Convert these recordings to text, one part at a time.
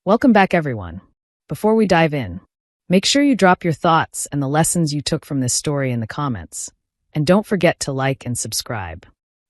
Welcome back, everyone. Before we dive in, make sure you drop your thoughts and the lessons you took from this story in the comments. And don't forget to like and subscribe.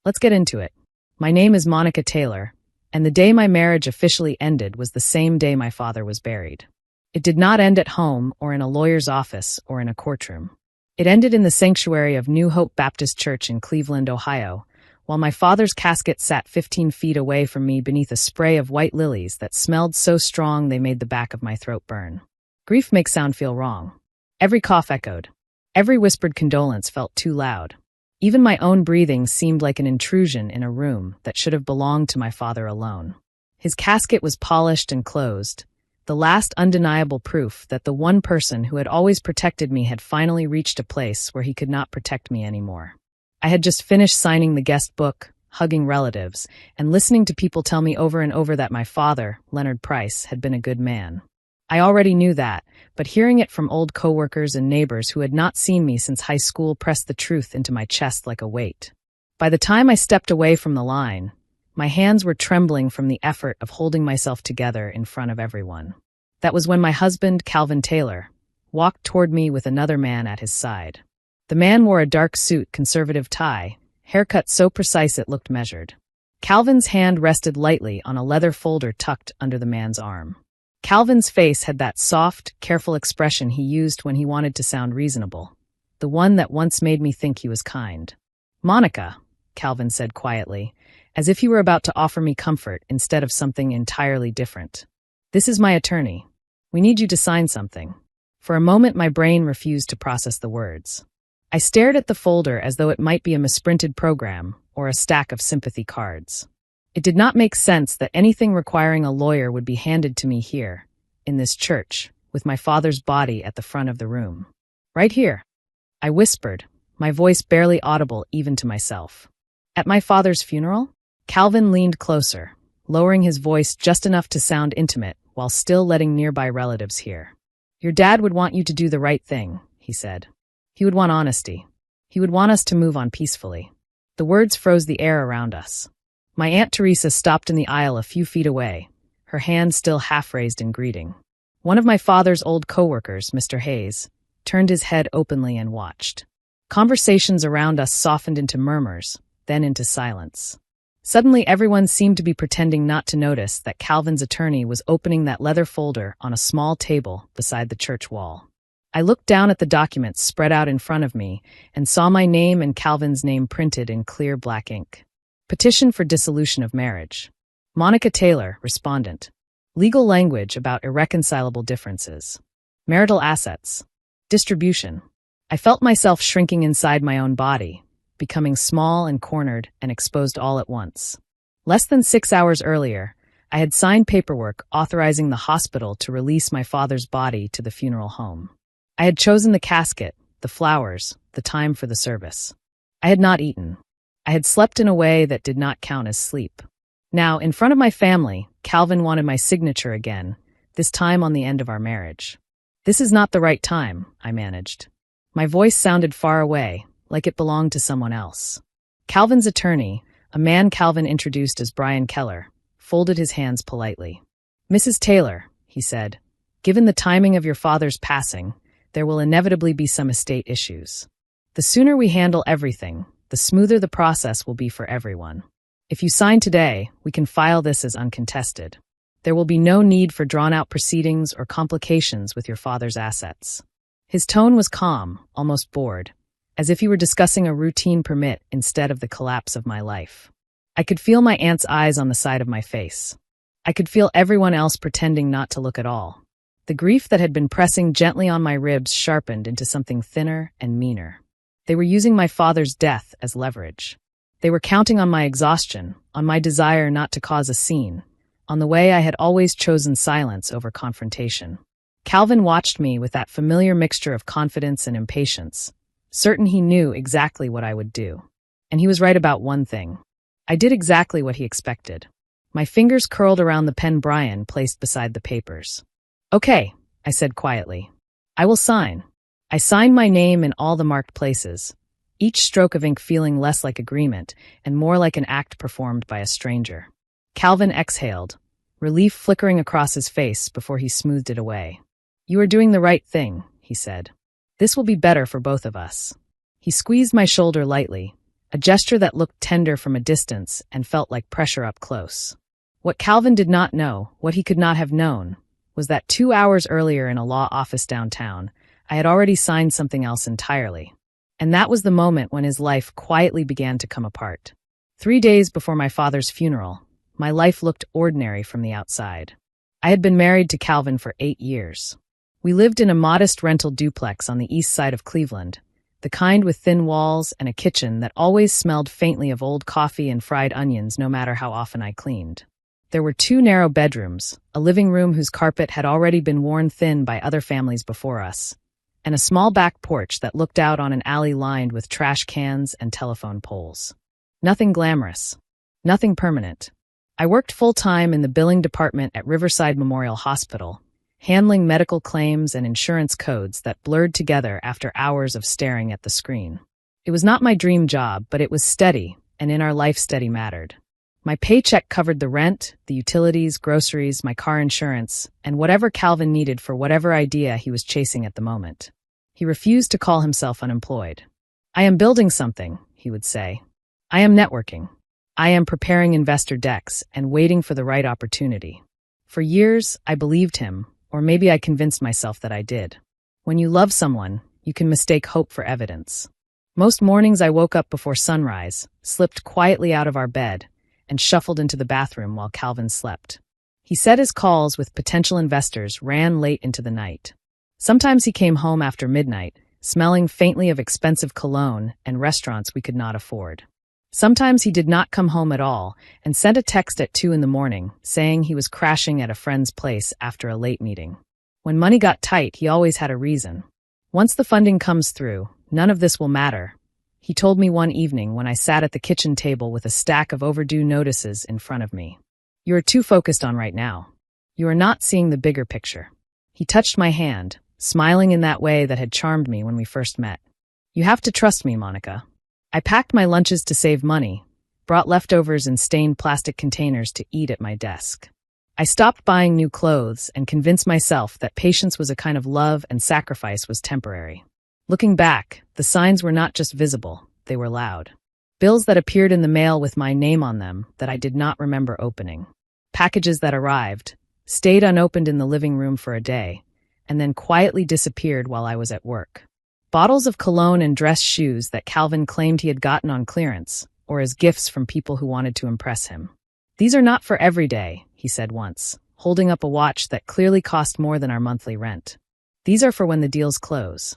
Let's get into it. My name is Monica Taylor, and the day my marriage officially ended was the same day my father was buried. It did not end at home or in a lawyer's office or in a courtroom. It ended in the sanctuary of New Hope Baptist Church in Cleveland, Ohio, while my father's casket sat 15 feet away from me beneath a spray of white lilies that smelled so strong they made the back of my throat burn. Grief makes sound feel wrong. Every cough echoed. Every whispered condolence felt too loud. Even my own breathing seemed like an intrusion in a room that should have belonged to my father alone. His casket was polished and closed, the last undeniable proof that the one person who had always protected me had finally reached a place where he could not protect me anymore. I had just finished signing the guest book, hugging relatives, and listening to people tell me over and over that my father, Leonard Price, had been a good man. I already knew that, but hearing it from old coworkers and neighbors who had not seen me since high school pressed the truth into my chest like a weight. By the time I stepped away from the line, my hands were trembling from the effort of holding myself together in front of everyone. That was when my husband, Calvin Taylor, walked toward me with another man at his side. The man wore a dark suit, conservative tie, haircut so precise it looked measured. Calvin's hand rested lightly on a leather folder tucked under the man's arm. Calvin's face had that soft, careful expression he used when he wanted to sound reasonable, the one that once made me think he was kind. "Monica," Calvin said quietly, as if he were about to offer me comfort instead of something entirely different. "This is my attorney. We need you to sign something." For a moment my brain refused to process the words. I stared at the folder as though it might be a misprinted program or a stack of sympathy cards. It did not make sense that anything requiring a lawyer would be handed to me here, in this church, with my father's body at the front of the room. "Right here," I whispered, my voice barely audible even to myself. "At my father's funeral?" Calvin leaned closer, lowering his voice just enough to sound intimate while still letting nearby relatives hear. "Your dad would want you to do the right thing," he said. "He would want honesty. He would want us to move on peacefully." The words froze the air around us. My Aunt Teresa stopped in the aisle a few feet away, her hand still half raised in greeting. One of my father's old coworkers, Mr. Hayes, turned his head openly and watched. Conversations around us softened into murmurs, then into silence. Suddenly everyone seemed to be pretending not to notice that Calvin's attorney was opening that leather folder on a small table beside the church wall. I looked down at the documents spread out in front of me and saw my name and Calvin's name printed in clear black ink. Petition for dissolution of marriage. Monica Taylor, respondent. Legal language about irreconcilable differences. Marital assets. Distribution. I felt myself shrinking inside my own body, becoming small and cornered and exposed all at once. Less than 6 hours earlier, I had signed paperwork authorizing the hospital to release my father's body to the funeral home. I had chosen the casket, the flowers, the time for the service. I had not eaten. I had slept in a way that did not count as sleep. Now, in front of my family, Calvin wanted my signature again, this time on the end of our marriage. "This is not the right time," I managed. My voice sounded far away, like it belonged to someone else. Calvin's attorney, a man Calvin introduced as Brian Keller, folded his hands politely. "Mrs. Taylor," he said, "given the timing of your father's passing, there will inevitably be some estate issues. The sooner we handle everything, the smoother the process will be for everyone. If you sign today, we can file this as uncontested. There will be no need for drawn-out proceedings or complications with your father's assets." His tone was calm, almost bored, as if he were discussing a routine permit instead of the collapse of my life. I could feel my aunt's eyes on the side of my face. I could feel everyone else pretending not to look at all. The grief that had been pressing gently on my ribs sharpened into something thinner and meaner. They were using my father's death as leverage. They were counting on my exhaustion, on my desire not to cause a scene, on the way I had always chosen silence over confrontation. Calvin watched me with that familiar mixture of confidence and impatience, certain he knew exactly what I would do. And he was right about one thing. I did exactly what he expected. My fingers curled around the pen Brian placed beside the papers. "Okay," I said quietly. "I will sign." I signed my name in all the marked places, each stroke of ink feeling less like agreement and more like an act performed by a stranger. Calvin exhaled, relief flickering across his face before he smoothed it away. "You are doing the right thing," he said. "This will be better for both of us." He squeezed my shoulder lightly, a gesture that looked tender from a distance and felt like pressure up close. What Calvin did not know, what he could not have known, was that 2 hours earlier in a law office downtown, I had already signed something else entirely. And that was the moment when his life quietly began to come apart. 3 days before my father's funeral, my life looked ordinary from the outside. I had been married to Calvin for 8 years. We lived in a modest rental duplex on the east side of Cleveland, the kind with thin walls and a kitchen that always smelled faintly of old coffee and fried onions no matter how often I cleaned. There were 2 narrow bedrooms, a living room whose carpet had already been worn thin by other families before us, and a small back porch that looked out on an alley lined with trash cans and telephone poles. Nothing glamorous. Nothing permanent. I worked full-time in the billing department at Riverside Memorial Hospital, handling medical claims and insurance codes that blurred together after hours of staring at the screen. It was not my dream job, but it was steady, and in our life steady mattered. My paycheck covered the rent, the utilities, groceries, my car insurance, and whatever Calvin needed for whatever idea he was chasing at the moment. He refused to call himself unemployed. "I am building something," he would say. "I am networking. I am preparing investor decks and waiting for the right opportunity." For years, I believed him, or maybe I convinced myself that I did. When you love someone, you can mistake hope for evidence. Most mornings I woke up before sunrise, slipped quietly out of our bed, and shuffled into the bathroom while Calvin slept. He said his calls with potential investors ran late into the night. Sometimes he came home after midnight, smelling faintly of expensive cologne and restaurants we could not afford. Sometimes he did not come home at all and sent a text at 2 in the morning saying he was crashing at a friend's place after a late meeting. When money got tight, he always had a reason. "Once the funding comes through, none of this will matter," he told me one evening when I sat at the kitchen table with a stack of overdue notices in front of me. "You are too focused on right now. You are not seeing the bigger picture." He touched my hand, smiling in that way that had charmed me when we first met. "You have to trust me, Monica." I packed my lunches to save money, brought leftovers in stained plastic containers to eat at my desk. I stopped buying new clothes and convinced myself that patience was a kind of love and sacrifice was temporary. Looking back, the signs were not just visible, they were loud. Bills that appeared in the mail with my name on them that I did not remember opening. Packages that arrived, stayed unopened in the living room for a day, and then quietly disappeared while I was at work. Bottles of cologne and dress shoes that Calvin claimed he had gotten on clearance, or as gifts from people who wanted to impress him. "These are not for every day," he said once, holding up a watch that clearly cost more than our monthly rent. "These are for when the deals close."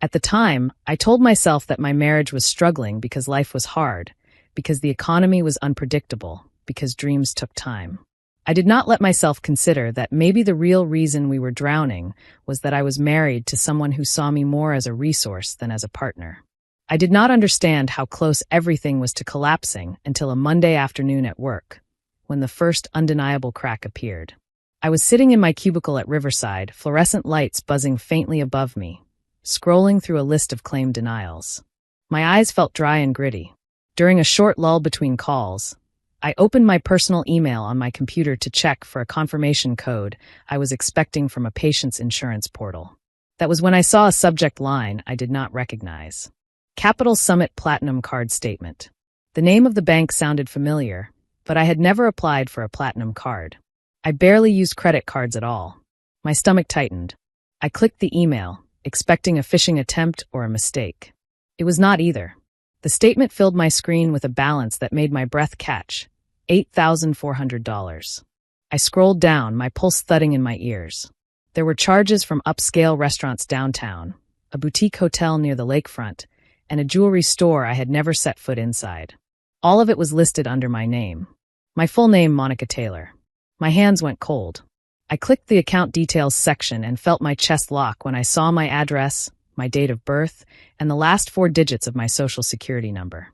At the time, I told myself that my marriage was struggling because life was hard, because the economy was unpredictable, because dreams took time. I did not let myself consider that maybe the real reason we were drowning was that I was married to someone who saw me more as a resource than as a partner. I did not understand how close everything was to collapsing until a Monday afternoon at work, when the first undeniable crack appeared. I was sitting in my cubicle at Riverside, fluorescent lights buzzing faintly above me, scrolling through a list of claim denials. My eyes felt dry and gritty. During a short lull between calls, I opened my personal email on my computer to check for a confirmation code I was expecting from a patient's insurance portal. That was when I saw a subject line I did not recognize. Capital Summit Platinum Card Statement. The name of the bank sounded familiar, but I had never applied for a platinum card. I barely used credit cards at all. My stomach tightened. I clicked the email, expecting a phishing attempt or a mistake. It was not either. The statement filled my screen with a balance that made my breath catch. $8,400. I scrolled down, my pulse thudding in my ears. There were charges from upscale restaurants downtown, a boutique hotel near the lakefront, and a jewelry store I had never set foot inside. All of it was listed under my name. My full name, Monica Taylor. My hands went cold. I clicked the account details section and felt my chest lock when I saw my address, my date of birth, and the last 4 digits of my social security number.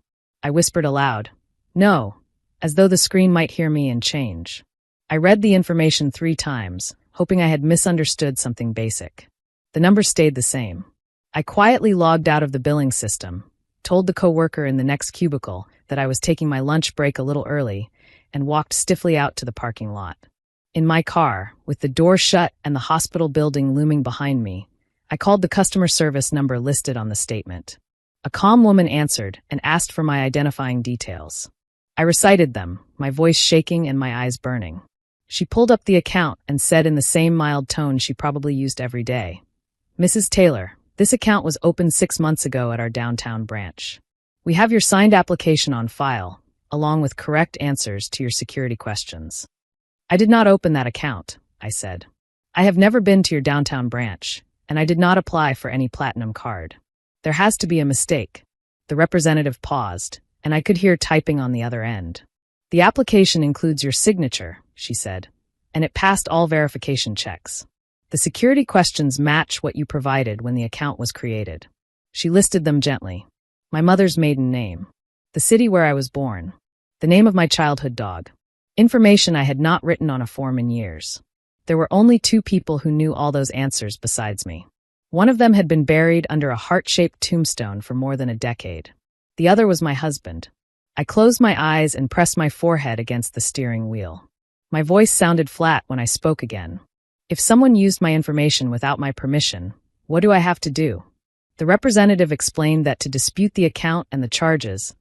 I whispered aloud, "No," as though the screen might hear me and change. I read the information 3 times, hoping I had misunderstood something basic. The number stayed the same. I quietly logged out of the billing system, told the coworker in the next cubicle that I was taking my lunch break a little early, and walked stiffly out to the parking lot. In my car, with the door shut and the hospital building looming behind me, I called the customer service number listed on the statement. A calm woman answered and asked for my identifying details. I recited them, my voice shaking and my eyes burning. She pulled up the account and said in the same mild tone she probably used every day, "Mrs. Taylor, this account was opened 6 months ago at our downtown branch. We have your signed application on file, along with correct answers to your security questions." "I did not open that account," I said. "I have never been to your downtown branch, and I did not apply for any platinum card. There has to be a mistake." The representative paused, and I could hear typing on the other end. "The application includes your signature," she said, "and it passed all verification checks. The security questions match what you provided when the account was created." She listed them gently. My mother's maiden name, the city where I was born, the name of my childhood dog. Information I had not written on a form in years. There were only 2 people who knew all those answers besides me. One of them had been buried under a heart-shaped tombstone for more than a decade. The other was my husband. I closed my eyes and pressed my forehead against the steering wheel. My voice sounded flat when I spoke again. "If someone used my information without my permission, what do I have to do?" The representative explained that to dispute the account and the charges,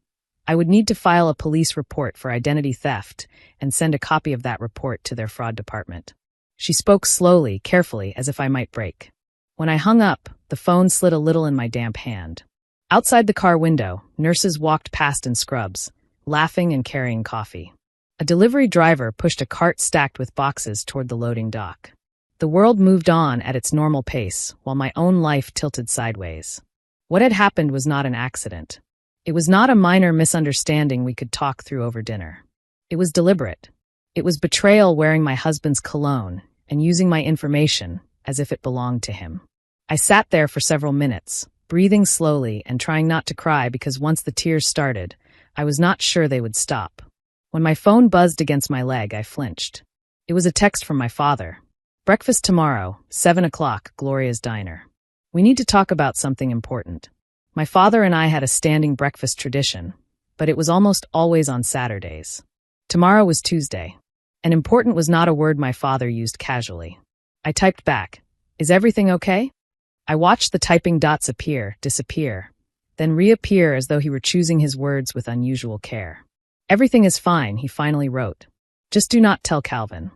I would need to file a police report for identity theft and send a copy of that report to their fraud department. She spoke slowly, carefully, as if I might break. When I hung up, the phone slid a little in my damp hand. Outside the car window, nurses walked past in scrubs, laughing and carrying coffee. A delivery driver pushed a cart stacked with boxes toward the loading dock. The world moved on at its normal pace, while my own life tilted sideways. What had happened was not an accident. It was not a minor misunderstanding we could talk through over dinner. It was deliberate. It was betrayal wearing my husband's cologne and using my information as if it belonged to him. I sat there for several minutes, breathing slowly and trying not to cry because once the tears started, I was not sure they would stop. When my phone buzzed against my leg, I flinched. It was a text from my father. "Breakfast tomorrow, 7 o'clock, Gloria's Diner. We need to talk about something important." My father and I had a standing breakfast tradition, but it was almost always on Saturdays. Tomorrow was Tuesday, and important was not a word my father used casually. I typed back, "Is everything okay?" I watched the typing dots appear, disappear, then reappear as though he were choosing his words with unusual care. "Everything is fine," he finally wrote. "Just do not tell Calvin.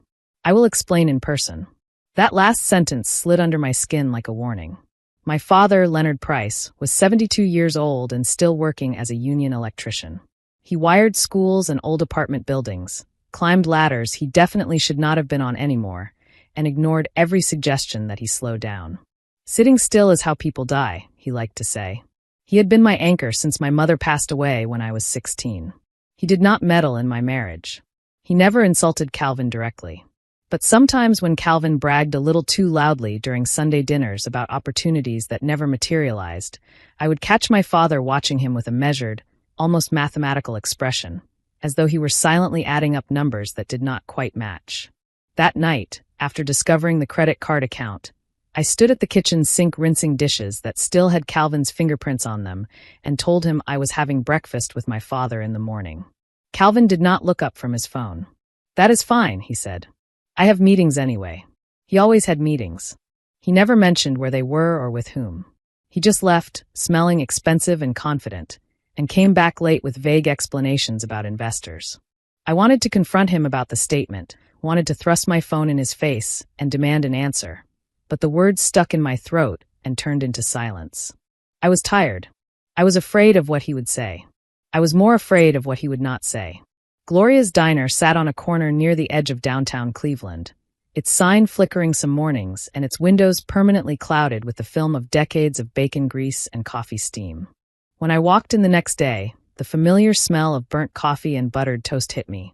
I will explain in person." That last sentence slid under my skin like a warning. My father, Leonard Price, was 72 years old and still working as a union electrician. He wired schools and old apartment buildings, climbed ladders he definitely should not have been on anymore, and ignored every suggestion that he slow down. "Sitting still is how people die," he liked to say. He had been my anchor since my mother passed away when I was 16. He did not meddle in my marriage. He never insulted Calvin directly. But sometimes when Calvin bragged a little too loudly during Sunday dinners about opportunities that never materialized, I would catch my father watching him with a measured, almost mathematical expression, as though he were silently adding up numbers that did not quite match. That night, after discovering the credit card account, I stood at the kitchen sink rinsing dishes that still had Calvin's fingerprints on them and told him I was having breakfast with my father in the morning. Calvin did not look up from his phone. "That is fine," he said. "I have meetings anyway." He always had meetings. He never mentioned where they were or with whom. He just left, smelling expensive and confident, and came back late with vague explanations about investors. I wanted to confront him about the statement, wanted to thrust my phone in his face and demand an answer, but the words stuck in my throat and turned into silence. I was tired. I was afraid of what he would say. I was more afraid of what he would not say. Gloria's Diner sat on a corner near the edge of downtown Cleveland, its sign flickering some mornings and its windows permanently clouded with the film of decades of bacon grease and coffee steam. When I walked in the next day, the familiar smell of burnt coffee and buttered toast hit me,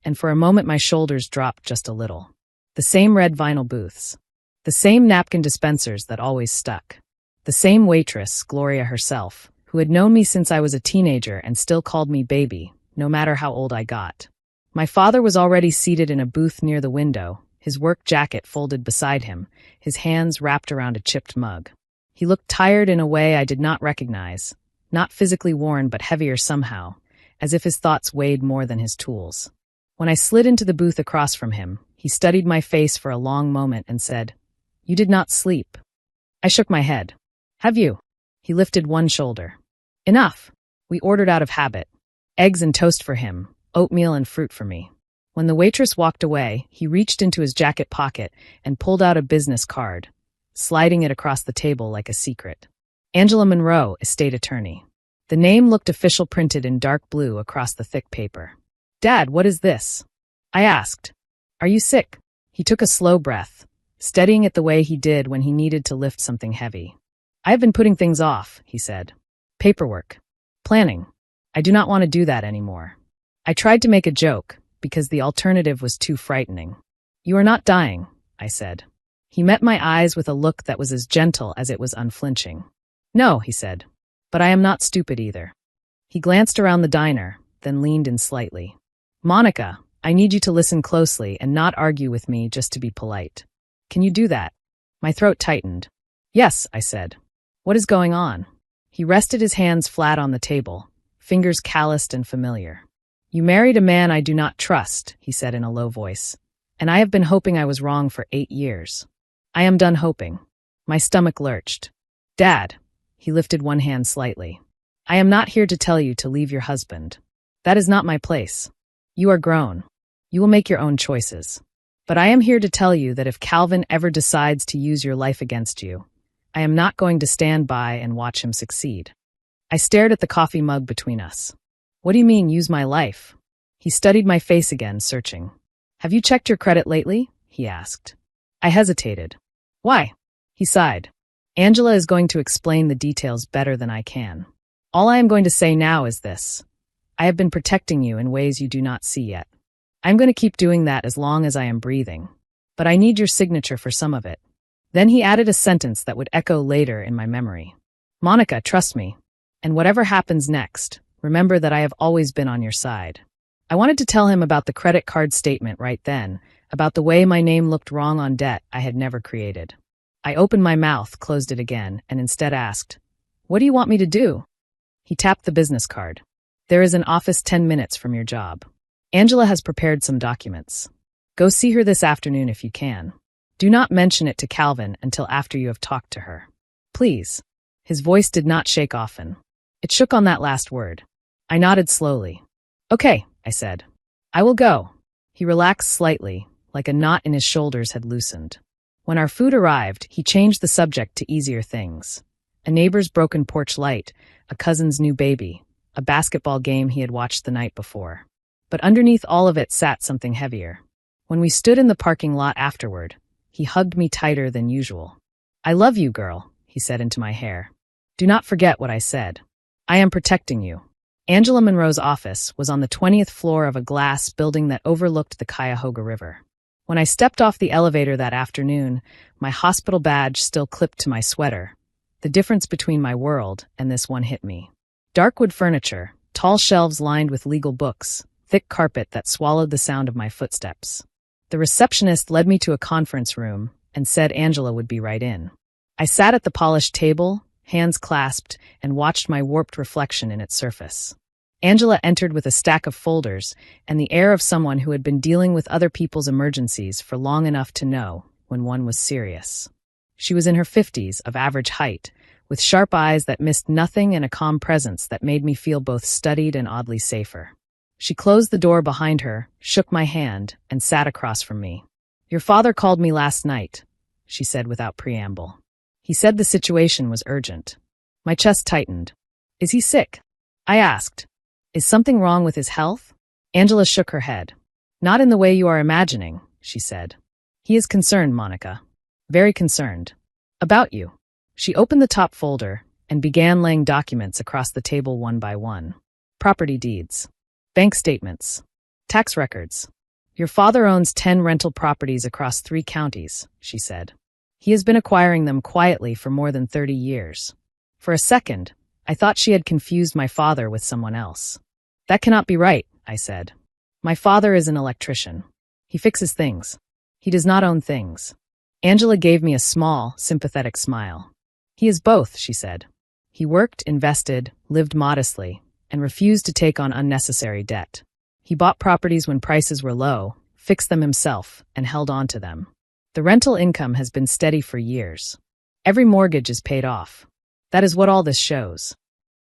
and for a moment my shoulders dropped just a little. The same red vinyl booths. The same napkin dispensers that always stuck. The same waitress, Gloria herself, who had known me since I was a teenager and still called me baby, no matter how old I got. My father was already seated in a booth near the window, his work jacket folded beside him, his hands wrapped around a chipped mug. He looked tired in a way I did not recognize, not physically worn but heavier somehow, as if his thoughts weighed more than his tools. When I slid into the booth across from him, He studied my face for a long moment and said, "You did not sleep." I shook my head. "Have you?" He lifted one shoulder. "Enough." We ordered out of habit. Eggs and toast for him, oatmeal and fruit for me. When the waitress walked away, he reached into his jacket pocket and pulled out a business card, sliding it across the table like a secret. Angela Monroe, estate attorney. The name looked official, printed in dark blue across the thick paper. "Dad, what is this?" I asked. "Are you sick?" He took a slow breath, steadying it the way he did when he needed to lift something heavy. "I have been putting things off," he said. "Paperwork. Planning. I do not want to do that anymore." I tried to make a joke, because the alternative was too frightening. "You are not dying," I said. He met my eyes with a look that was as gentle as it was unflinching. "No," he said, "but I am not stupid either." He glanced around the diner, then leaned in slightly. "Monica, I need you to listen closely and not argue with me just to be polite. Can you do that?" My throat tightened. "Yes," I said. "What is going on?" He rested his hands flat on the table, fingers calloused and familiar. "You married a man I do not trust," he said in a low voice, "and I have been hoping I was wrong for 8 years. I am done hoping." My stomach lurched. "Dad," he lifted one hand slightly, "I am not here to tell you to leave your husband. That is not my place. You are grown. You will make your own choices. But I am here to tell you that if Calvin ever decides to use your life against you, I am not going to stand by and watch him succeed." I stared at the coffee mug between us. "What do you mean, use my life?" He studied my face again, searching. "Have you checked your credit lately?" he asked. I hesitated. "Why?" He sighed. "Angela is going to explain the details better than I can. All I am going to say now is this. I have been protecting you in ways you do not see yet. I'm going to keep doing that as long as I am breathing. But I need your signature for some of it." Then he added a sentence that would echo later in my memory. "Monica, trust me. And whatever happens next, remember that I have always been on your side." I wanted to tell him about the credit card statement right then, about the way my name looked wrong on debt I had never created. I opened my mouth, closed it again, and instead asked, "What do you want me to do?" He tapped the business card. "There is an office 10 minutes from your job. Angela has prepared some documents. Go see her this afternoon if you can. Do not mention it to Calvin until after you have talked to her. Please." His voice did not shake often. It shook on that last word. I nodded slowly. "Okay," I said. "I will go." He relaxed slightly, like a knot in his shoulders had loosened. When our food arrived, he changed the subject to easier things. A neighbor's broken porch light, a cousin's new baby, a basketball game he had watched the night before. But underneath all of it sat something heavier. When we stood in the parking lot afterward, he hugged me tighter than usual. "I love you, girl," he said into my hair. "Do not forget what I said. I am protecting you." Angela Monroe's office was on the 20th floor of a glass building that overlooked the Cuyahoga River. When I stepped off the elevator that afternoon, my hospital badge still clipped to my sweater. The difference between my world and this one hit me. Dark wood furniture, tall shelves lined with legal books, thick carpet that swallowed the sound of my footsteps. The receptionist led me to a conference room and said Angela would be right in. I sat at the polished table, hands clasped, and watched my warped reflection in its surface. Angela entered with a stack of folders and the air of someone who had been dealing with other people's emergencies for long enough to know when one was serious. She was in her 50s, of average height, with sharp eyes that missed nothing and a calm presence that made me feel both studied and oddly safer. She closed the door behind her, shook my hand, and sat across from me. "Your father called me last night," she said without preamble. "He said the situation was urgent." My chest tightened. "Is he sick?" I asked. "Is something wrong with his health?" Angela shook her head. "Not in the way you are imagining," she said. "He is concerned, Monica. Very concerned. About you." She opened the top folder and began laying documents across the table one by one. Property deeds. Bank statements. Tax records. "Your father owns 10 rental properties across 3 counties," she said. "He has been acquiring them quietly for more than 30 years. For a second, I thought she had confused my father with someone else. "That cannot be right," I said. "My father is an electrician. He fixes things. He does not own things." Angela gave me a small, sympathetic smile. "He is both," she said. "He worked, invested, lived modestly, and refused to take on unnecessary debt. He bought properties when prices were low, fixed them himself, and held on to them. The rental income has been steady for years. Every mortgage is paid off. That is what all this shows.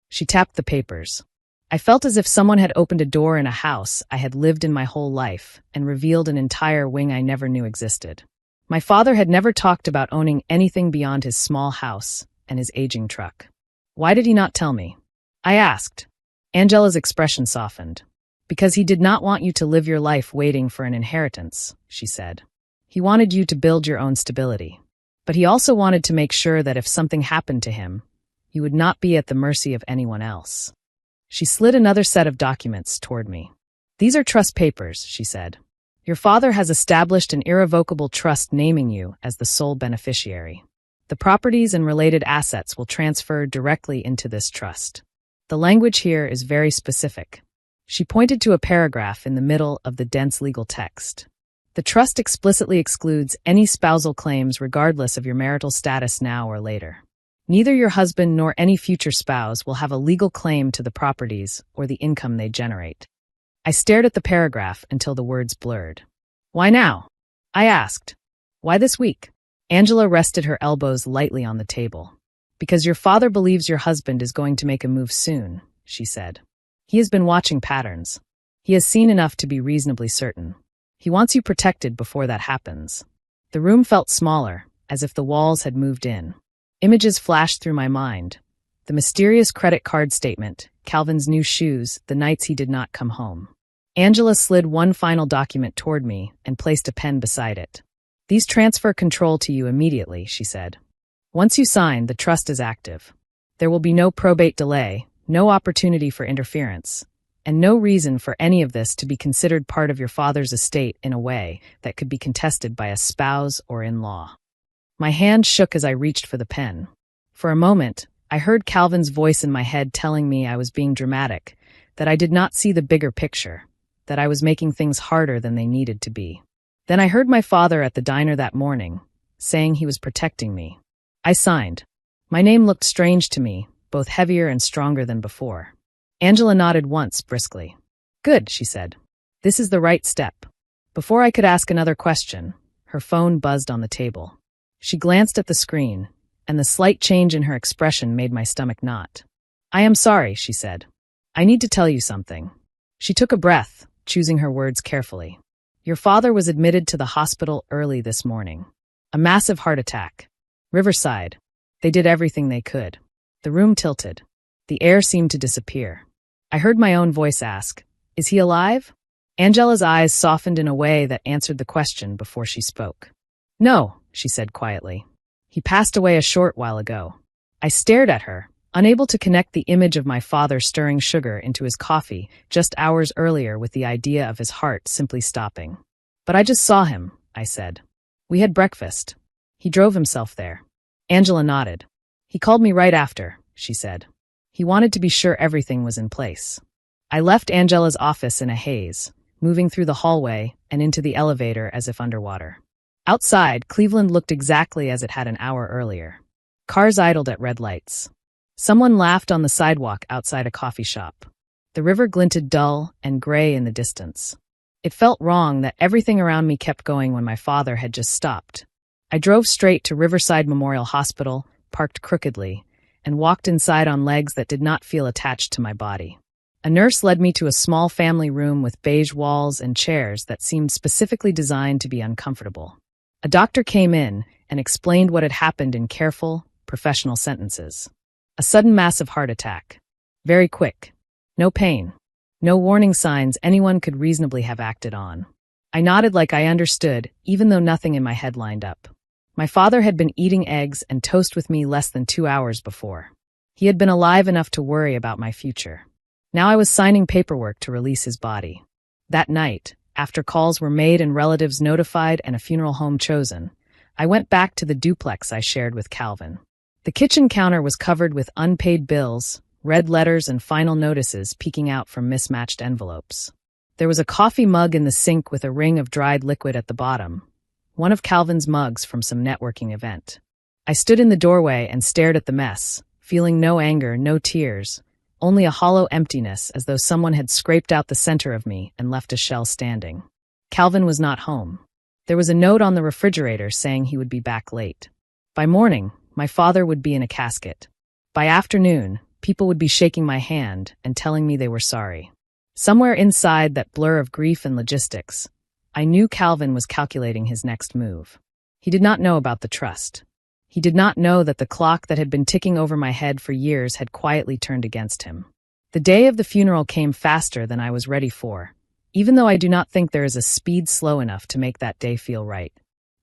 She tapped the papers. I felt as if someone had opened a door in a house I had lived in my whole life and revealed an entire wing I never knew existed. My father had never talked about owning anything beyond his small house and his aging truck. Why did he not tell me? I asked. Angela's expression softened. Because he did not want you to live your life waiting for an inheritance, she said. He wanted you to build your own stability. But he also wanted to make sure that if something happened to him, you would not be at the mercy of anyone else. She slid another set of documents toward me. These are trust papers, she said. Your father has established an irrevocable trust naming you as the sole beneficiary. The properties and related assets will transfer directly into this trust. The language here is very specific. She pointed to a paragraph in the middle of the dense legal text. The trust explicitly excludes any spousal claims regardless of your marital status now or later. Neither your husband nor any future spouse will have a legal claim to the properties or the income they generate. I stared at the paragraph until the words blurred. Why now? I asked. Why this week? Angela rested her elbows lightly on the table. Because your father believes your husband is going to make a move soon, she said. He has been watching patterns. He has seen enough to be reasonably certain. He wants you protected before that happens. The room felt smaller, as if the walls had moved in. Images flashed through my mind. The mysterious credit card statement, Calvin's new shoes, the nights he did not come home. Angela slid one final document toward me and placed a pen beside it. These transfer control to you immediately, she said. Once you sign, the trust is active. There will be no probate delay, no opportunity for interference, and no reason for any of this to be considered part of your father's estate in a way that could be contested by a spouse or in-law. My hand shook as I reached for the pen. For a moment, I heard Calvin's voice in my head telling me I was being dramatic, that I did not see the bigger picture, that I was making things harder than they needed to be. Then I heard my father at the diner that morning, saying he was protecting me. I signed. My name looked strange to me, both heavier and stronger than before. Angela nodded once, briskly. Good, she said. This is the right step. Before I could ask another question, her phone buzzed on the table. She glanced at the screen, and the slight change in her expression made my stomach knot. I am sorry, she said. I need to tell you something. She took a breath, choosing her words carefully. Your father was admitted to the hospital early this morning. A massive heart attack. Riverside. They did everything they could. The room tilted. The air seemed to disappear. I heard my own voice ask, Is he alive? Angela's eyes softened in a way that answered the question before she spoke. No, she said quietly. He passed away a short while ago. I stared at her, unable to connect the image of my father stirring sugar into his coffee just hours earlier with the idea of his heart simply stopping. But I just saw him, I said. We had breakfast. He drove himself there. Angela nodded. He called me right after, she said. He wanted to be sure everything was in place. I left Angela's office in a haze, moving through the hallway and into the elevator as if underwater. Outside, Cleveland looked exactly as it had an hour earlier. Cars idled at red lights. Someone laughed on the sidewalk outside a coffee shop. The river glinted dull and gray in the distance. It felt wrong that everything around me kept going when my father had just stopped. I drove straight to Riverside Memorial Hospital, parked crookedly, and walked inside on legs that did not feel attached to my body. A nurse led me to a small family room with beige walls and chairs that seemed specifically designed to be uncomfortable. A doctor came in and explained what had happened in careful, professional sentences. A sudden massive heart attack. Very quick. No pain. No warning signs anyone could reasonably have acted on. I nodded like I understood, even though nothing in my head lined up. My father had been eating eggs and toast with me less than 2 hours before. He had been alive enough to worry about my future. Now I was signing paperwork to release his body. That night, after calls were made and relatives notified and a funeral home chosen, I went back to the duplex I shared with Calvin. The kitchen counter was covered with unpaid bills, red letters and final notices peeking out from mismatched envelopes. There was a coffee mug in the sink with a ring of dried liquid at the bottom, one of Calvin's mugs from some networking event. I stood in the doorway and stared at the mess, feeling no anger, no tears, only a hollow emptiness as though someone had scraped out the center of me and left a shell standing. Calvin was not home. There was a note on the refrigerator saying he would be back late. By morning, my father would be in a casket. By afternoon, people would be shaking my hand and telling me they were sorry. Somewhere inside that blur of grief and logistics, I knew Calvin was calculating his next move. He did not know about the trust. He did not know that the clock that had been ticking over my head for years had quietly turned against him. The day of the funeral came faster than I was ready for, even though I do not think there is a speed slow enough to make that day feel right.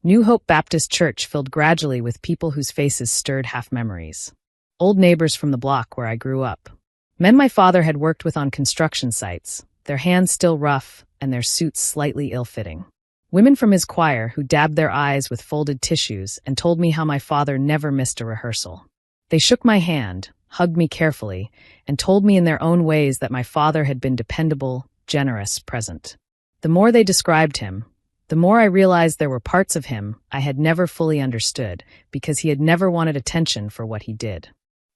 New Hope Baptist Church filled gradually with people whose faces stirred half-memories. Old neighbors from the block where I grew up. Men my father had worked with on construction sites, their hands still rough and their suits slightly ill-fitting. Women from his choir who dabbed their eyes with folded tissues and told me how my father never missed a rehearsal. They shook my hand, hugged me carefully, and told me in their own ways that my father had been dependable, generous, present. The more they described him, the more I realized there were parts of him I had never fully understood because he had never wanted attention for what he did.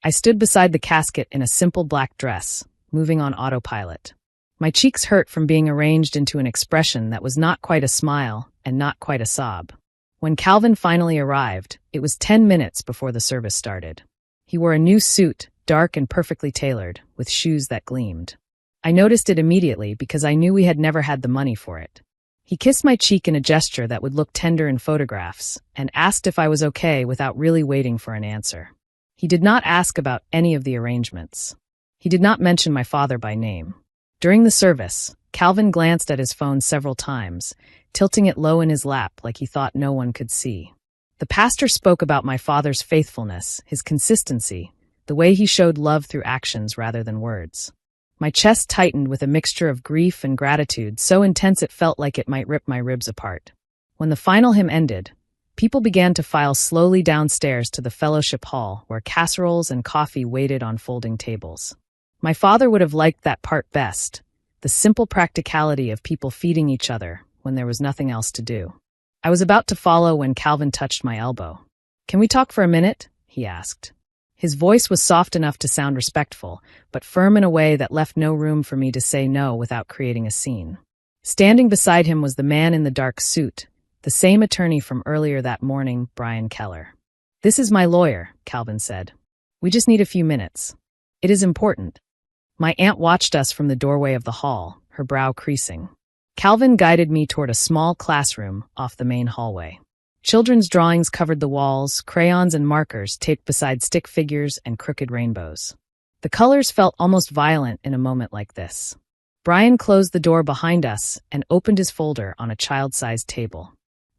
I stood beside the casket in a simple black dress, moving on autopilot. My cheeks hurt from being arranged into an expression that was not quite a smile and not quite a sob. When Calvin finally arrived, it was 10 minutes before the service started. He wore a new suit, dark and perfectly tailored, with shoes that gleamed. I noticed it immediately because I knew we had never had the money for it. He kissed my cheek in a gesture that would look tender in photographs and asked if I was okay without really waiting for an answer. He did not ask about any of the arrangements. He did not mention my father by name. During the service, Calvin glanced at his phone several times, tilting it low in his lap like he thought no one could see. The pastor spoke about my father's faithfulness, his consistency, the way he showed love through actions rather than words. My chest tightened with a mixture of grief and gratitude, so intense it felt like it might rip my ribs apart. When the final hymn ended, people began to file slowly downstairs to the fellowship hall where casseroles and coffee waited on folding tables. My father would have liked that part best, the simple practicality of people feeding each other when there was nothing else to do. I was about to follow when Calvin touched my elbow. "Can we talk for a minute?" he asked. His voice was soft enough to sound respectful, but firm in a way that left no room for me to say no without creating a scene. Standing beside him was the man in the dark suit, the same attorney from earlier that morning, Brian Keller. "This is my lawyer," Calvin said. "We just need a few minutes. It is important." My aunt watched us from the doorway of the hall, her brow creasing. Calvin guided me toward a small classroom off the main hallway. Children's drawings covered the walls, crayons and markers taped beside stick figures and crooked rainbows. The colors felt almost violent in a moment like this. Brian closed the door behind us and opened his folder on a child-sized table.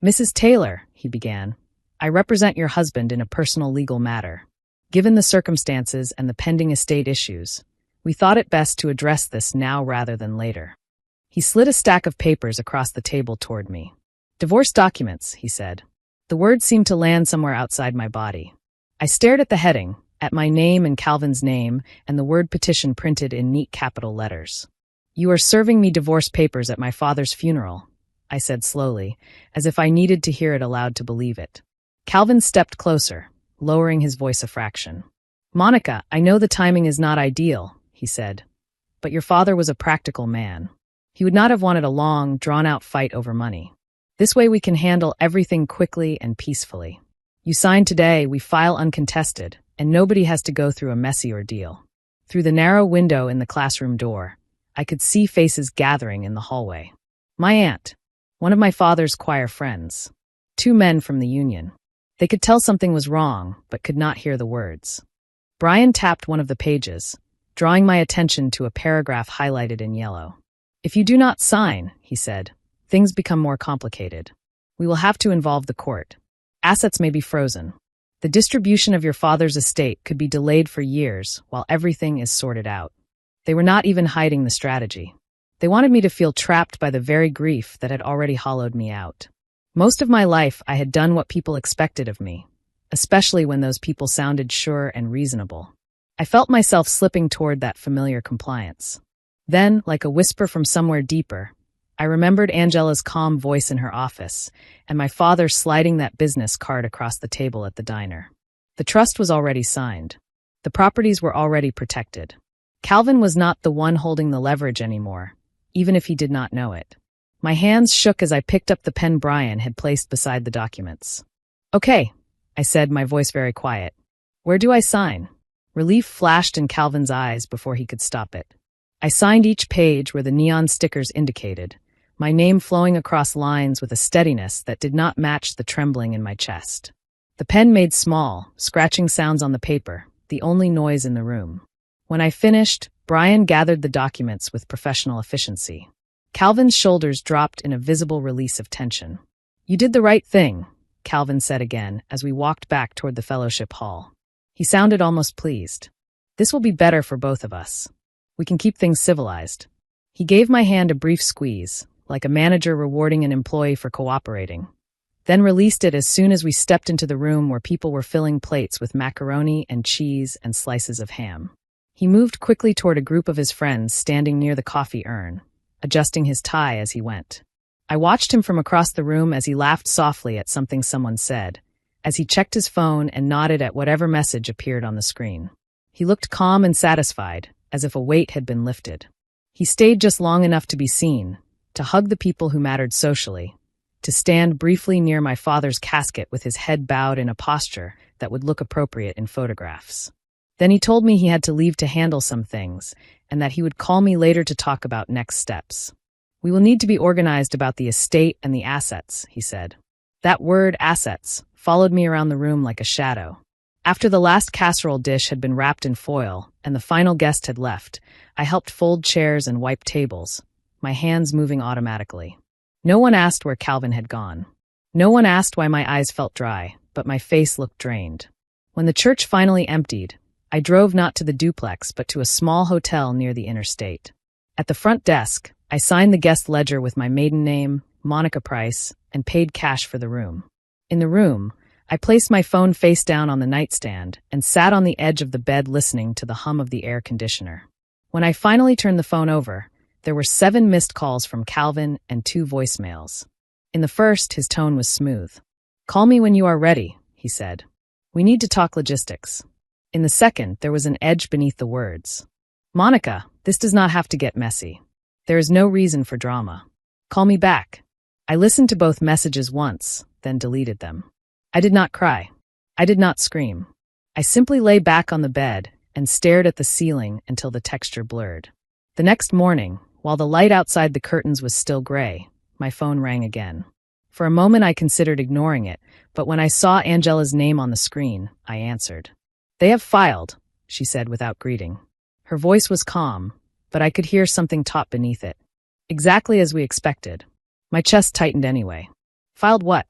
"Mrs. Taylor," he began, "I represent your husband in a personal legal matter. Given the circumstances and the pending estate issues, we thought it best to address this now rather than later." He slid a stack of papers across the table toward me. "Divorce documents," he said. The words seemed to land somewhere outside my body. I stared at the heading, at my name and Calvin's name, and the word petition printed in neat capital letters. "You are serving me divorce papers at my father's funeral," I said slowly, as if I needed to hear it aloud to believe it. Calvin stepped closer, lowering his voice a fraction. "Monica, I know the timing is not ideal," he said, "but your father was a practical man. He would not have wanted a long, drawn-out fight over money. This way we can handle everything quickly and peacefully. You sign today, we file uncontested, and nobody has to go through a messy ordeal." Through the narrow window in the classroom door, I could see faces gathering in the hallway. My aunt, one of my father's choir friends, 2 men from the union. They could tell something was wrong, but could not hear the words. Brian tapped one of the pages, drawing my attention to a paragraph highlighted in yellow. "If you do not sign," he said, "things become more complicated. We will have to involve the court. Assets may be frozen. The distribution of your father's estate could be delayed for years while everything is sorted out." They were not even hiding the strategy. They wanted me to feel trapped by the very grief that had already hollowed me out. Most of my life I had done what people expected of me, especially when those people sounded sure and reasonable. I felt myself slipping toward that familiar compliance. Then, like a whisper from somewhere deeper, I remembered Angela's calm voice in her office, and my father sliding that business card across the table at the diner. The trust was already signed. The properties were already protected. Calvin was not the one holding the leverage anymore, even if he did not know it. My hands shook as I picked up the pen Brian had placed beside the documents. Okay, I said, my voice very quiet. Where do I sign? Relief flashed in Calvin's eyes before he could stop it. I signed each page where the neon stickers indicated, my name flowing across lines with a steadiness that did not match the trembling in my chest. The pen made small, scratching sounds on the paper, the only noise in the room. When I finished, Brian gathered the documents with professional efficiency. Calvin's shoulders dropped in a visible release of tension. You did the right thing, Calvin said again as we walked back toward the fellowship hall. He sounded almost pleased. This will be better for both of us. We can keep things civilized. He gave my hand a brief squeeze, like a manager rewarding an employee for cooperating, then released it as soon as we stepped into the room where people were filling plates with macaroni and cheese and slices of ham. He moved quickly toward a group of his friends standing near the coffee urn, adjusting his tie as he went. I watched him from across the room as he laughed softly at something someone said, as he checked his phone and nodded at whatever message appeared on the screen. He looked calm and satisfied, as if a weight had been lifted. He stayed just long enough to be seen, to hug the people who mattered socially, to stand briefly near my father's casket with his head bowed in a posture that would look appropriate in photographs. Then he told me he had to leave to handle some things, and that he would call me later to talk about next steps. We will need to be organized about the estate and the assets, he said. That word, assets, followed me around the room like a shadow. After the last casserole dish had been wrapped in foil and the final guest had left, I helped fold chairs and wipe tables, my hands moving automatically. No one asked where Calvin had gone. No one asked why my eyes felt dry, but my face looked drained. When the church finally emptied, I drove not to the duplex but to a small hotel near the interstate. At the front desk, I signed the guest ledger with my maiden name, Monica Price, and paid cash for the room. In the room, I placed my phone face down on the nightstand and sat on the edge of the bed listening to the hum of the air conditioner. When I finally turned the phone over, there were 7 missed calls from Calvin and 2 voicemails. In the first, his tone was smooth. Call me when you are ready, he said. We need to talk logistics. In the second, there was an edge beneath the words. Monica, this does not have to get messy. There is no reason for drama. Call me back. I listened to both messages once, then deleted them. I did not cry. I did not scream. I simply lay back on the bed and stared at the ceiling until the texture blurred. The next morning, while the light outside the curtains was still gray, my phone rang again. For a moment I considered ignoring it, but when I saw Angela's name on the screen, I answered. They have filed, she said without greeting. Her voice was calm, but I could hear something taut beneath it. Exactly as we expected. My chest tightened anyway. Filed what?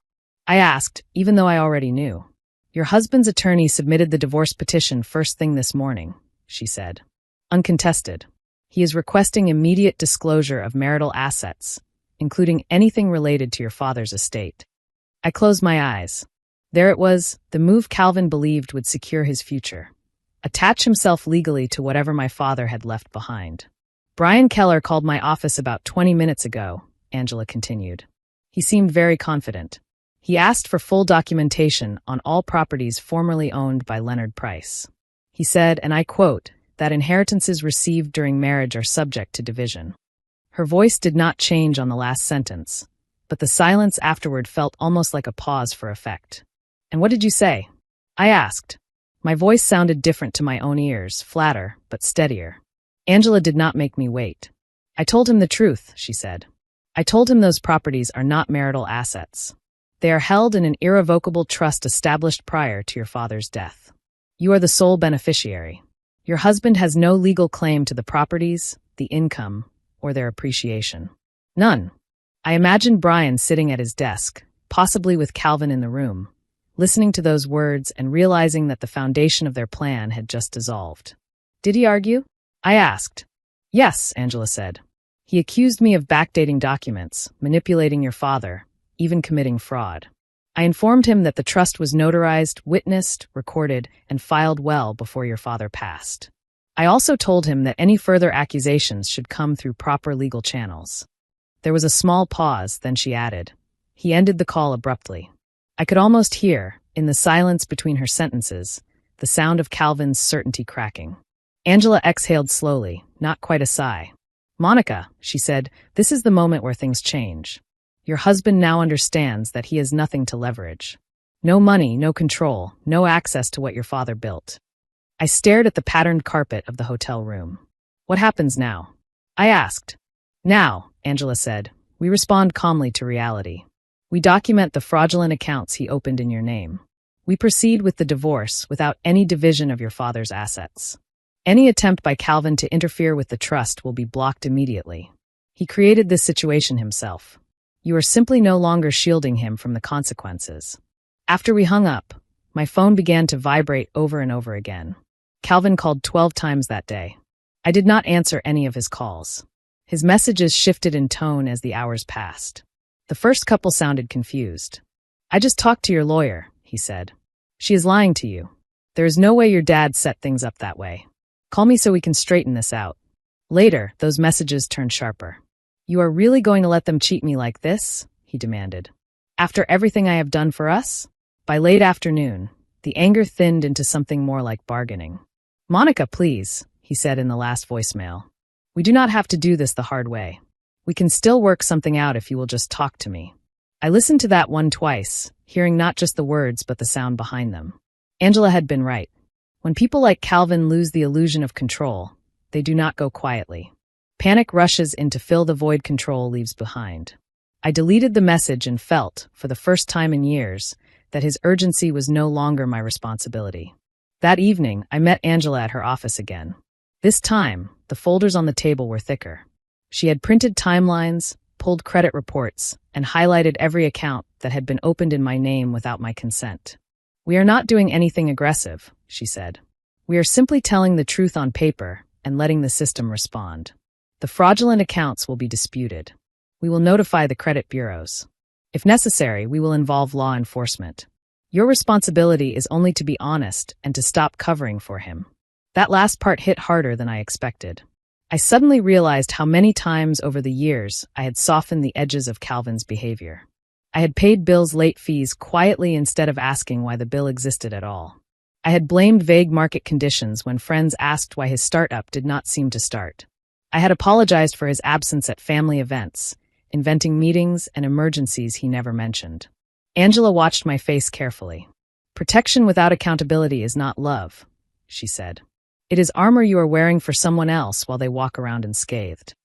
I asked, even though I already knew. Your husband's attorney submitted the divorce petition first thing this morning, she said. Uncontested. He is requesting immediate disclosure of marital assets, including anything related to your father's estate. I closed my eyes. There it was, the move Calvin believed would secure his future. Attach himself legally to whatever my father had left behind. Brian Keller called my office about 20 minutes ago, Angela continued. He seemed very confident. He asked for full documentation on all properties formerly owned by Leonard Price. He said, and I quote, that inheritances received during marriage are subject to division. Her voice did not change on the last sentence, but the silence afterward felt almost like a pause for effect. And what did you say? I asked. My voice sounded different to my own ears, flatter, but steadier. Angela did not make me wait. I told him the truth, she said. I told him those properties are not marital assets. They are held in an irrevocable trust established prior to your father's death. You are the sole beneficiary. Your husband has no legal claim to the properties, the income, or their appreciation. None. I imagined Brian sitting at his desk, possibly with Calvin in the room, listening to those words and realizing that the foundation of their plan had just dissolved. Did he argue? I asked. Yes, Angela said. He accused me of backdating documents, manipulating your father, even committing fraud. I informed him that the trust was notarized, witnessed, recorded, and filed well before your father passed. I also told him that any further accusations should come through proper legal channels. There was a small pause, then she added. He ended the call abruptly. I could almost hear, in the silence between her sentences, the sound of Calvin's certainty cracking. Angela exhaled slowly, not quite a sigh. Monica, she said, this is the moment where things change. Your husband now understands that he has nothing to leverage. No money, no control, no access to what your father built. I stared at the patterned carpet of the hotel room. What happens now? I asked. Now, Angela said, we respond calmly to reality. We document the fraudulent accounts he opened in your name. We proceed with the divorce without any division of your father's assets. Any attempt by Calvin to interfere with the trust will be blocked immediately. He created this situation himself. You are simply no longer shielding him from the consequences. After we hung up, my phone began to vibrate over and over again. Calvin called 12 times that day. I did not answer any of his calls. His messages shifted in tone as the hours passed. The first couple sounded confused. I just talked to your lawyer, he said. She is lying to you. There is no way your dad set things up that way. Call me so we can straighten this out. Later, those messages turned sharper. You are really going to let them cheat me like this? He demanded. After everything I have done for us? By late afternoon, the anger thinned into something more like bargaining. Monica, please, he said in the last voicemail. We do not have to do this the hard way. We can still work something out if you will just talk to me. I listened to that one twice, hearing not just the words but the sound behind them. Angela had been right. When people like Calvin lose the illusion of control, they do not go quietly. Panic rushes in to fill the void control leaves behind. I deleted the message and felt, for the first time in years, that his urgency was no longer my responsibility. That evening, I met Angela at her office again. This time, the folders on the table were thicker. She had printed timelines, pulled credit reports, and highlighted every account that had been opened in my name without my consent. We are not doing anything aggressive, she said. We are simply telling the truth on paper and letting the system respond. The fraudulent accounts will be disputed. We will notify the credit bureaus. If necessary, we will involve law enforcement. Your responsibility is only to be honest and to stop covering for him. That last part hit harder than I expected. I suddenly realized how many times over the years I had softened the edges of Calvin's behavior. I had paid Bill's late fees quietly instead of asking why the bill existed at all. I had blamed vague market conditions when friends asked why his startup did not seem to start. I had apologized for his absence at family events, inventing meetings and emergencies he never mentioned. Angela watched my face carefully. Protection without accountability is not love, she said. It is armor you are wearing for someone else while they walk around unscathed.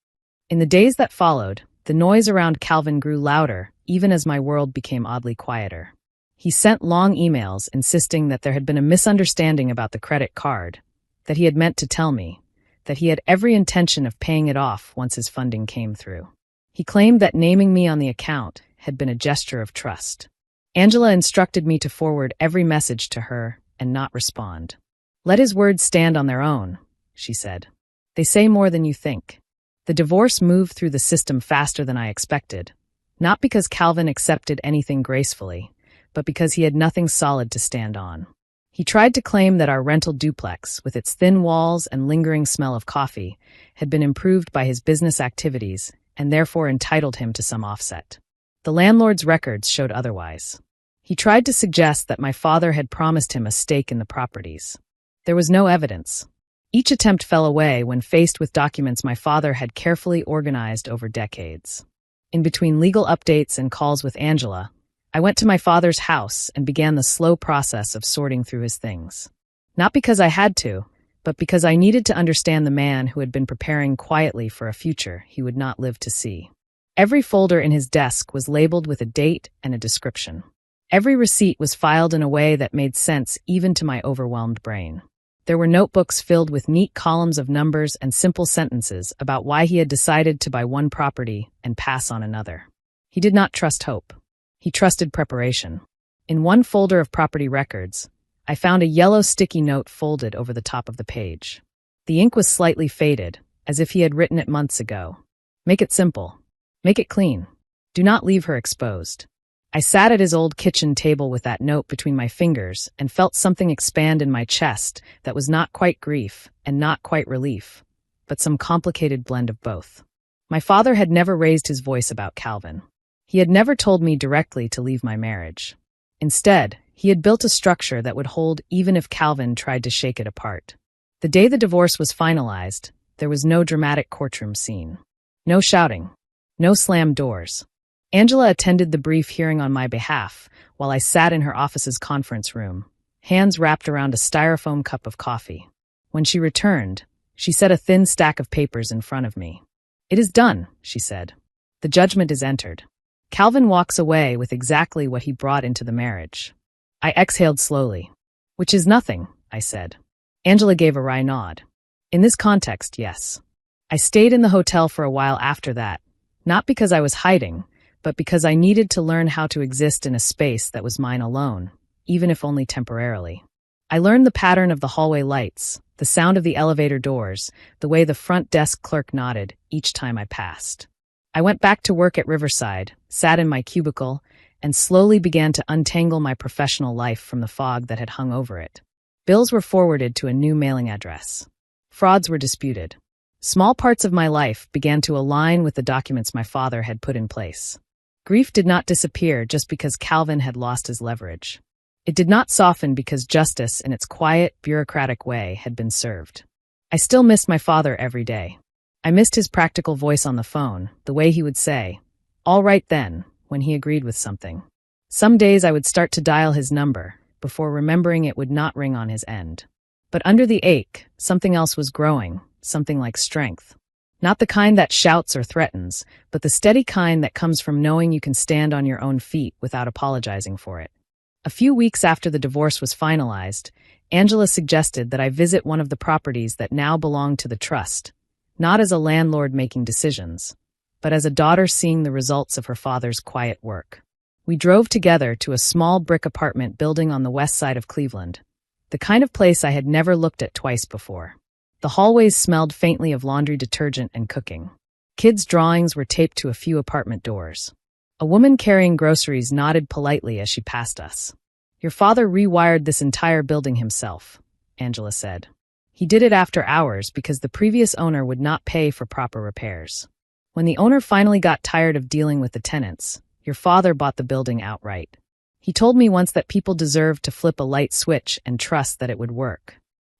In the days that followed, the noise around Calvin grew louder, even as my world became oddly quieter. He sent long emails insisting that there had been a misunderstanding about the credit card, that he had meant to tell me, that he had every intention of paying it off once his funding came through. He claimed that naming me on the account had been a gesture of trust. Angela instructed me to forward every message to her and not respond. Let his words stand on their own, she said. They say more than you think. The divorce moved through the system faster than I expected, not because Calvin accepted anything gracefully, but because he had nothing solid to stand on. He tried to claim that our rental duplex, with its thin walls and lingering smell of coffee, had been improved by his business activities and therefore entitled him to some offset. The landlord's records showed otherwise. He tried to suggest that my father had promised him a stake in the properties. There was no evidence. Each attempt fell away when faced with documents my father had carefully organized over decades. In between legal updates and calls with Angela, I went to my father's house and began the slow process of sorting through his things. Not because I had to, but because I needed to understand the man who had been preparing quietly for a future he would not live to see. Every folder in his desk was labeled with a date and a description. Every receipt was filed in a way that made sense even to my overwhelmed brain. There were notebooks filled with neat columns of numbers and simple sentences about why he had decided to buy one property and pass on another. He did not trust hope. He trusted preparation. In one folder of property records, I found a yellow sticky note folded over the top of the page. The ink was slightly faded, as if he had written it months ago. Make it simple. Make it clean. Do not leave her exposed. I sat at his old kitchen table with that note between my fingers and felt something expand in my chest that was not quite grief and not quite relief, but some complicated blend of both. My father had never raised his voice about Calvin. He had never told me directly to leave my marriage. Instead, he had built a structure that would hold even if Calvin tried to shake it apart. The day the divorce was finalized, There was no dramatic courtroom scene. No shouting. No slammed doors. Angela attended the brief hearing on my behalf while I sat in her office's conference room, hands wrapped around a styrofoam cup of coffee. When she returned, she set a thin stack of papers in front of me. "It is done," she said. "The judgment is entered. Calvin walks away with exactly what he brought into the marriage." I exhaled slowly. "Which is nothing," I said. Angela gave a wry nod. "In this context, yes." I stayed in the hotel for a while after that, not because I was hiding, but because I needed to learn how to exist in a space that was mine alone, even if only temporarily. I learned the pattern of the hallway lights, the sound of the elevator doors, the way the front desk clerk nodded each time I passed. I went back to work at Riverside, sat in my cubicle, and slowly began to untangle my professional life from the fog that had hung over it. Bills were forwarded to a new mailing address. Frauds were disputed. Small parts of my life began to align with the documents my father had put in place. Grief did not disappear just because Calvin had lost his leverage. It did not soften because justice, in its quiet, bureaucratic way, had been served. I still missed my father every day. I missed his practical voice on the phone, the way he would say, "All right then," when he agreed with something. Some days I would start to dial his number, before remembering it would not ring on his end. But under the ache, something else was growing, something like strength. Not the kind that shouts or threatens, but the steady kind that comes from knowing you can stand on your own feet without apologizing for it. A few weeks after the divorce was finalized, Angela suggested that I visit one of the properties that now belonged to the trust, not as a landlord making decisions, but as a daughter seeing the results of her father's quiet work. We drove together to a small brick apartment building on the west side of Cleveland, the kind of place I had never looked at twice before. The hallways smelled faintly of laundry detergent and cooking. Kids' drawings were taped to a few apartment doors. A woman carrying groceries nodded politely as she passed us. "Your father rewired this entire building himself," Angela said. "He did it after hours because the previous owner would not pay for proper repairs. When the owner finally got tired of dealing with the tenants, your father bought the building outright. He told me once that people deserved to flip a light switch and trust that it would work."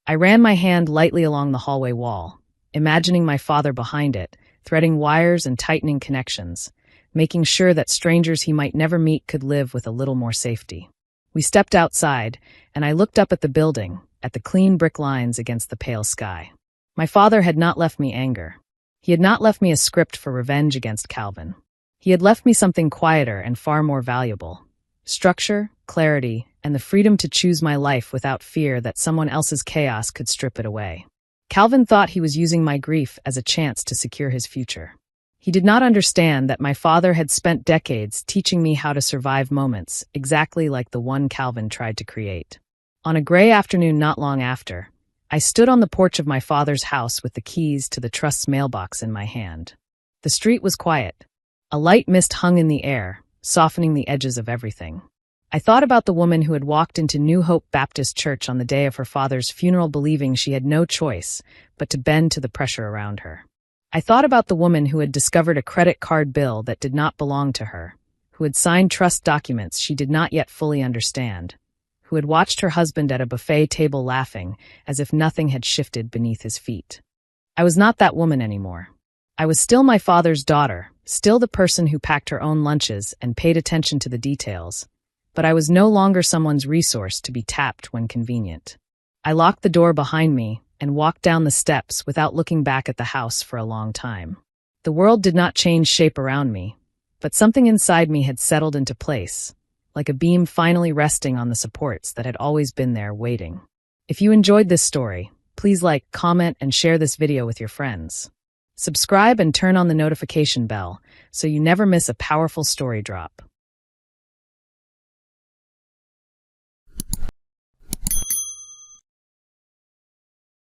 I ran my hand lightly along the hallway wall, imagining my father behind it, threading wires and tightening connections, making sure that strangers he might never meet could live with a little more safety. We stepped outside, and I looked up at the building, at the clean brick lines against the pale sky. My father had not left me anger. He had not left me a script for revenge against Calvin. He had left me something quieter and far more valuable: structure, clarity, and the freedom to choose my life without fear that someone else's chaos could strip it away. Calvin thought he was using my grief as a chance to secure his future. He did not understand that my father had spent decades teaching me how to survive moments exactly like the one Calvin tried to create. On a gray afternoon not long after, I stood on the porch of my father's house with the keys to the trust's mailbox in my hand. The street was quiet. A light mist hung in the air, softening the edges of everything. I thought about the woman who had walked into New Hope Baptist Church on the day of her father's funeral believing she had no choice but to bend to the pressure around her. I thought about the woman who had discovered a credit card bill that did not belong to her, who had signed trust documents she did not yet fully understand, who had watched her husband at a buffet table laughing as if nothing had shifted beneath his feet. I was not that woman anymore. I was still my father's daughter, still the person who packed her own lunches and paid attention to the details, but I was no longer someone's resource to be tapped when convenient. I locked the door behind me and walked down the steps without looking back at the house for a long time. The world did not change shape around me, but something inside me had settled into place, like a beam finally resting on the supports that had always been there waiting. If you enjoyed this story, please like, comment, and share this video with your friends. Subscribe and turn on the notification bell so you never miss a powerful story drop.